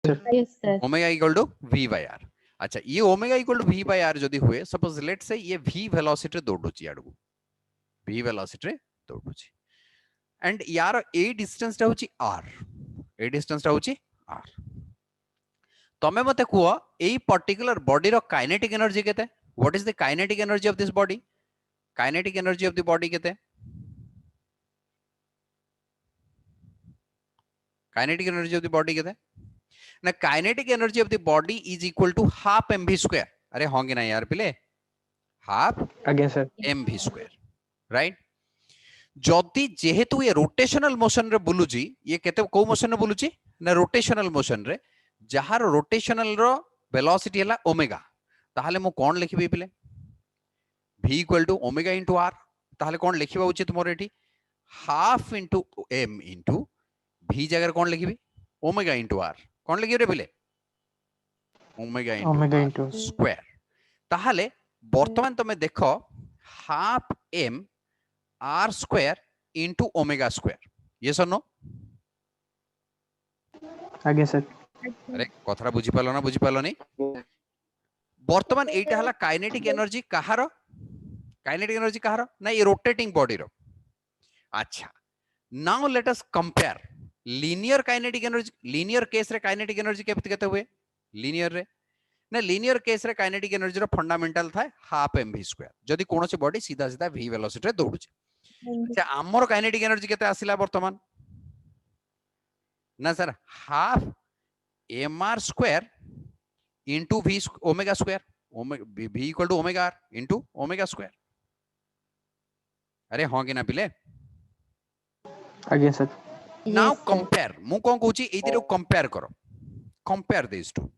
Yes, sir. Omega equal to v by r। अच्छा ये omega equal to v by r जदी हुए suppose let's say ये v velocity रे दौड़ुची आडू v वेलोसिटी रे दौड़ुची एंड यार ए डिस्टेंस टा होची r ए डिस्टेंस टा होची r तमे मते कुआ एई पर्टिकुलर बॉडी रो काइनेटिक एनर्जी केते what is the kinetic energy of this body kinetic energy of the body केते kinetic energy of the body केते ना kinetic energy of the body is equal to half mv square अरे होंगे ना यार पिले half आगे सर mv स्क्वायर राइट जदि जेहेतु ये रोटेशनल मोशन रे बुलुची ये केते को मोशन रे बुलुची ना रोटेशनल मोशन रे जहार रोटेशनल रो वेलोसिटी हला ओमेगा ताहले मु कोन लिखिबी पिले v equal to omega into r ताहले कोन लिखिबा उचित मोर एठी half into m into v जगह कोन लिखिबी ओमेगा इनटू r कोन लिखिबी रे पिले ओमेगा इनटू r स्क्वायर ताहले वर्तमान तमे देखो half m r square into omega square yes और नो आगे सर अरे कथरा बुझी पालो ना बुझी पालो नहीं वर्तमान एटा हला काइनेटिक एनर्जी कहारो काइनेटिक एनर्जी कहारो ना ये रोटेटिंग बॉडी रो अच्छा now let us compare linear kinetic energy linear case रे काइनेटिक एनर्जी केते केते हुए लीनियर रे ना लीनियर केस रे काइनेटिक एनर्जी रो फंडामेंटल थाए हाफ mv स्क्वायर जदी कोनोसी बॉडी सीधा सीधा v वेलोसिटी रे दौड़ुची अच्छा हमर काइनेटिक एनर्जी केते आसिला वर्तमान ना sir half mr square into v omega square v equal to omega r into omega square अरे होंगे ना पिले आगे सर नाउ कंपेयर मु कोन कहूची एतिर कंपेयर करो कंपेयर दिस टू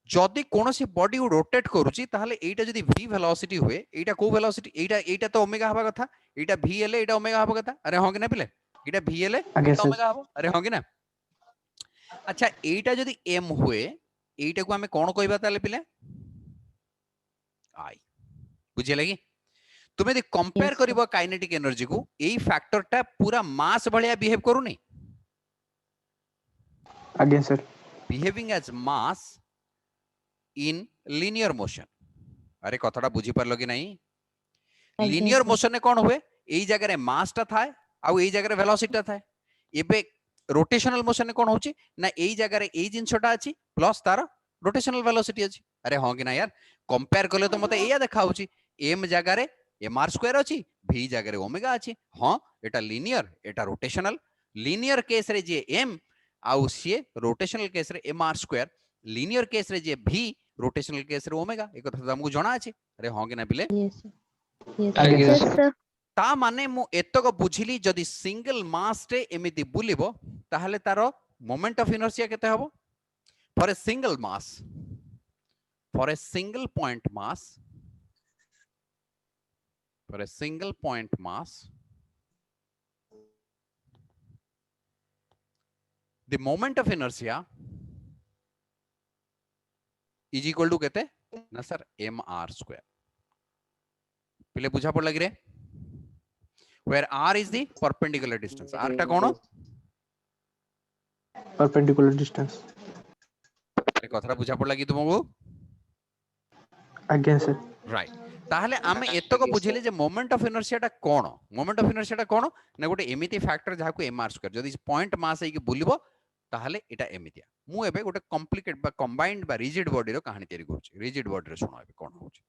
जदि कोनोसी बॉडी को रोटेट करूची ताहले एटा जदि v वेलोसिटी हुए एटा को वेलोसिटी एटा तो ओमेगा हबा कथा एटा v एले एटा ओमेगा हबा कथा अरे होंगे ना पिले एटा v एले एटा ओमेगा हबो अरे होंगे ना अच्छा एटा जदि m हुए एटा को हमें कोन कहबा ताले पिले आई बुझे लगी तुमे यदि कंपेयर करिवो काइनेटिक एनर्जी को एई फैक्टर टा पूरा मास भलिया बिहेव करूनी आगे sir behaving as mass in linear motion अरे कथाटा बुझी पारलो कि नहीं लिनियर मोशन ने कोन हुए एई जगह रे मास टा थाए आ एई जगह रे वेलोसिटी टा थाए एबे रोटेशनल मोशन ने कोन होची ना एई जगह रे एई जिंसटा अछि प्लस तार रोटेशनल वेलोसिटी अछि अरे हो कि ना यार कंपेयर करले तो मते एया देखा होची m जगह रे mr स्क्वायर अछि v जगह रे ओमेगा अछि हां एटा लिनियर एटा रोटेशनल लिनियर केस रे जे m आउ सी रोटेशनल केस रे mr स्क्वायर लिनियर केस रे जे v रोटेशनल केस रे ओमेगा एक कथा तुमको जणा अछि अरे हो कि ना पिले Yes, sir. ता माने मु एतक बुझिली जदि सिंगल मास रे एमिति बुलिबो ताहले तारो मोमेंट ऑफ इनर्शिया केते हबो for a single mass for a single point mass for a single point mass the moment of inertia is equal to कहते ना सर mr square पहले बुझा पड़ लगी रे where r is the perpendicular distance r टा कौन perpendicular distance कथरा बुझा पड़ लगी तुमको आगे सर राइट ताहले आमे एतक बुझिले जे मोमेंट ऑफ इनर्शिया टा कोन मोमेंट ऑफ इनर्शिया टा कोन ना गोटे एमिति फैक्टर जहा को mr स्क्वायर जदी पॉइंट मास है कि बुलिबो ताहले एटा एमितिया मु एबे गोटे कॉम्प्लिकेट बा कंबाइंड बा रिजिड बॉडी रो कहानी तयारी करूची रिजिड बॉडी रो सुनो एबे कोन होची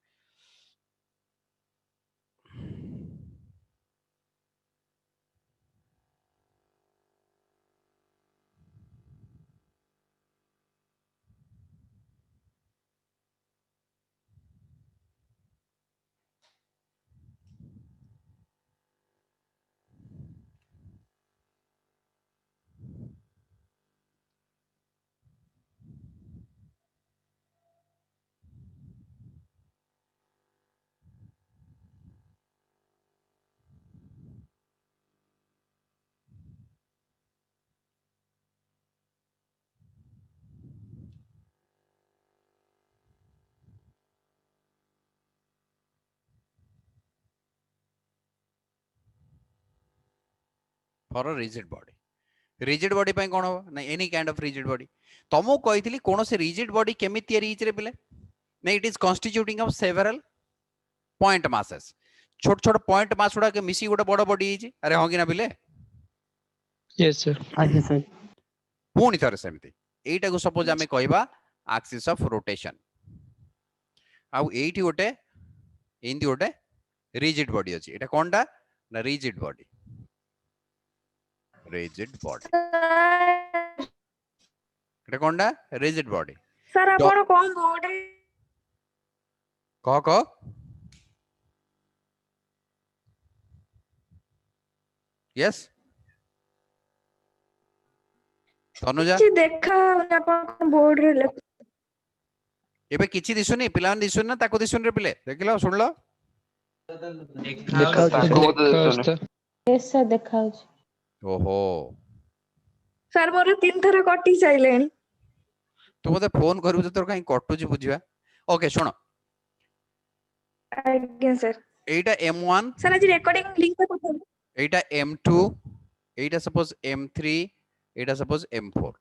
for a rigid body rigid body पे कोन हो ना any kind of rigid body तमो कहितली कोन से रिजिड बॉडी केमि तयारी हिच रे पिले ना it is constituting of several point masses छोट छोट पॉइंट मास उडा के मिसी गोटे बड़ बॉडी हिच अरे हो कि ना पिले यस सर आगे सर पुणी थरे सेमती एटा को सपोज हमें कहबा एक्सिस ऑफ रोटेशन आउ एठी गोटे एंदी गोटे रिजिड बॉडी अछि एटा कोनटा ना रिजिड बॉडी एटा कोनटा रिजिड बॉडी सर आपण कोन बोर्ड रे कह यस तनुजा କିଛି ଦେଖା ହଉନି ଆପଣ ବୋର୍ଡ ରେ ଲେଖ एबे किछि दिसुनी पिलान दिसुनी ना ताको दिसुनी रे पिले देखिलो सुनलो यस सर देखाउछ ओहो सर मोर 3 थरा कटि साइलेनी तू मते फोन करबु तोर काई कटु जी बुझिबा ओके सुनो आज्ञा सर एटा M1 सर आज रिकॉर्डिंग लिंक पे पठाओ एटा M2 एटा सपोज M3 एटा सपोज M4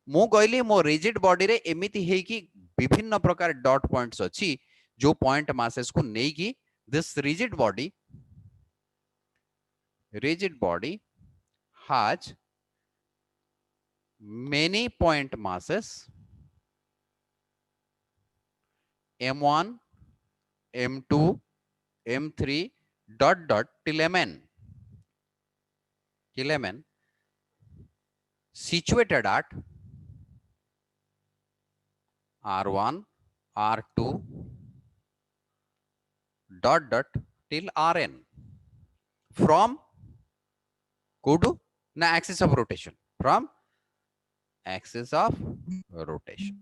मु कहली मो रिजिड बॉडी रे एमिति हे कि विभिन्न प्रकार डॉट पॉइंट्स अछि जो पॉइंट मासेस को नै कि this rigid body has many point masses M1 M2 M3 dot dot till Mn situated at R1 R2 dot dot till Rn from go to na axis of rotation from axis of rotation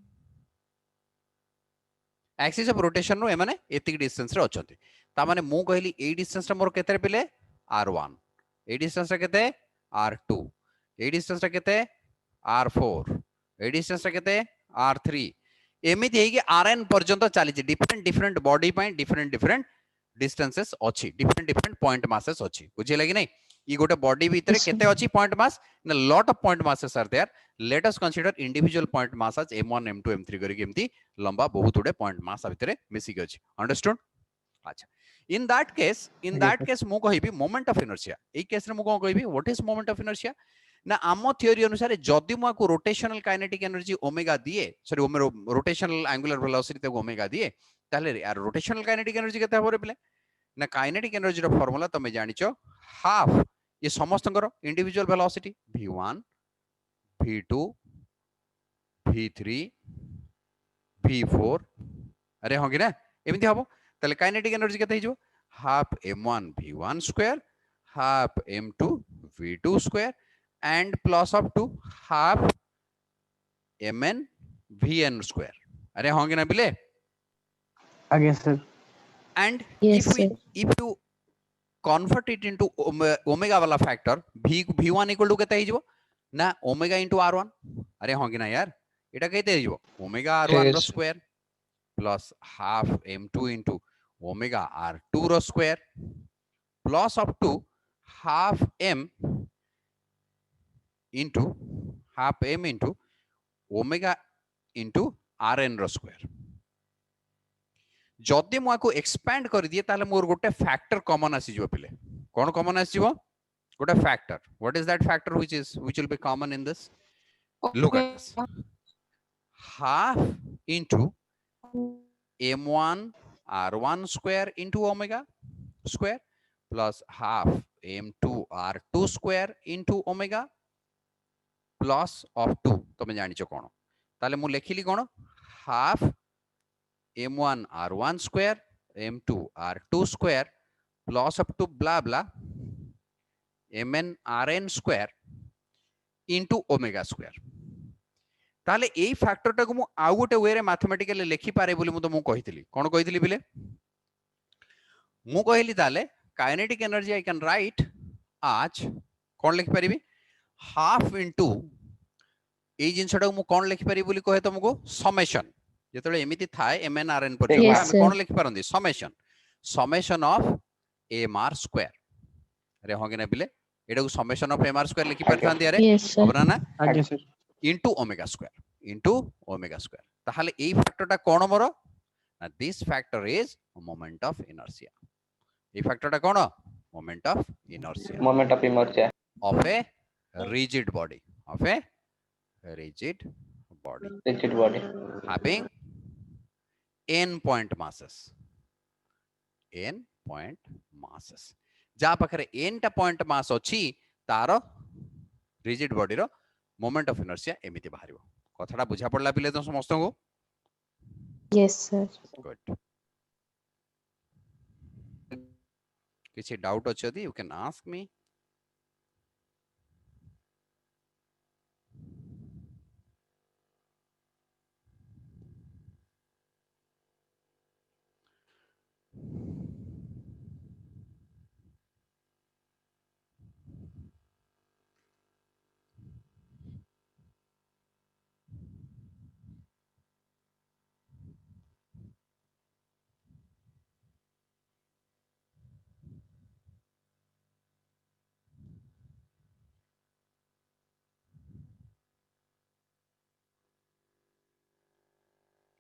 axis of rotation रो एमाने एतिक distance रे अछंती ता माने मु कहली ए distance रे मोर केते पिले R1 ए डिस्टेंस रे केते R2 ए डिस्टेंस रे केते R4 ए डिस्टेंस रे केते R3 एमिति हे कि Rn पर्यंत चली जे डिफरेंट बॉडी पय डिफरेंट डिस्टेंसेस अछि डिफरेंट पॉइंट मासेस अछि बुझिला कि नहीं ई गोटे बॉडी भीतर केते अछि पॉइंट मास ना lot of point masses are there let us consider individual point mass as M1 M2 M3 करी केमती लंबा बहुत उडे पॉइंट मास भीतर मिसी के अछि अंडरस्टूड अच्छा इन दैट केस मु कहिबी मोमेंट ऑफ इनर्शिया ए केस रे मु कोन कहिबी what is moment of inertia ना आमो थ्योरी अनुसार जदि मु को रोटेशनल काइनेटिक एनर्जी ओमेगा दिए सॉरी रोटेशनल एंगुलर वेलोसिटी ते ओमेगा दिए ताले यार रोटेशनल काइनेटिक एनर्जी केते होरे प्ले ना काइनेटिक एनर्जी रो फार्मूला तमे जानिचो हाफ ये समस्त individual velocity v1 v2 v3 v4 अरे हो कि ना एमिति हबो तले काइनेटिक एनर्जी केते हिजो half m1 v1 square half m2 v2 square and plus of 2 half mn vn square अरे हो कि ना बिले आगे sir and Yes, if you convert it into omega वाला फैक्टर v1 इक्वल टू केते हिजो ना ओमेगा into r1 अरे हो कि ना यार एटा केते हिजो ओमेगा r1 रो square plus half m2 into omega r2 रो square plus up to half m into omega into rn रो स्क्वायर जदि मु आको एक्सपैंड कर दिए ताले मोर गोटे फैक्टर कॉमन आसी जिवो पिले कोन कॉमन आसी जिवो गोटे factor what is that factor which will be common in this look at this half into m1 r1 square into omega square plus half m2 r2 square into omega plus of 2 तमे जानि छ कोन ताले मु लेखिली कोन half m1 r1 square m2 r2 square plus up to blah blah mn rn square into omega square ताले एई factor टाको मु आ गोटे वे रे मैथमेटिकली लेखि पारे बोली मु तो मु कहितली कोन कहितली बिले मु कहिली ताले kinetic energy I can write आज कोन लिखि परिबी हाफ इनटू एई जिंसटा मु कोन लिखि परिबी बोली कहे तुमको समेशन जेतले एमिति थाए mn rn पर Yes, हम कोन लिखि परंदी समेशन ऑफ mr स्क्वायर अरे हो गने बिले एटा को समेशन ऑफ mr स्क्वायर लिखि परथांती अरे Yes, sir. हमरा ना आगे सर इनटू ओमेगा स्क्वायर ताहले एई फैक्टरटा कोन मोर ना this factor is moment of inertia एई फैक्टरटा कोन moment of inertia of a rigid body having n point masses जा पाखरे n टा पॉइंट मास अछि तारो रिजिड बॉडी रो मोमेंट ऑफ इनर्शिया एमिति बाहरिबो कथाटा बुझा पड़ला पिले तो समस्त को Yes, sir. गुड किछि डाउट अछि you can ask me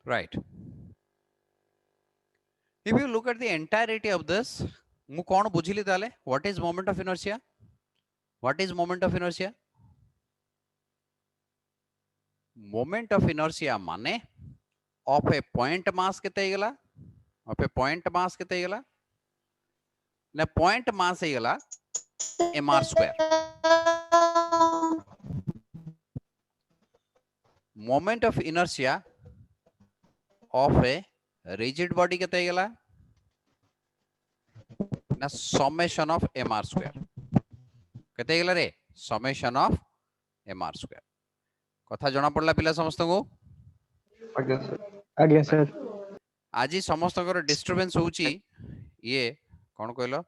right if you look at the entirety of this मु कोन बुझिली ताले what is moment of inertia moment of inertia माने of a point mass केते गेला ना point mass हे गेला mr square moment of inertia of a rigid body केते गेला ना summation of mr square केते गेला रे summation of mr square कथा जणा पड़ला पिला समस्त को आगे सर आज समस्त डिस्टर्बेंस होउची ये कोन कहलो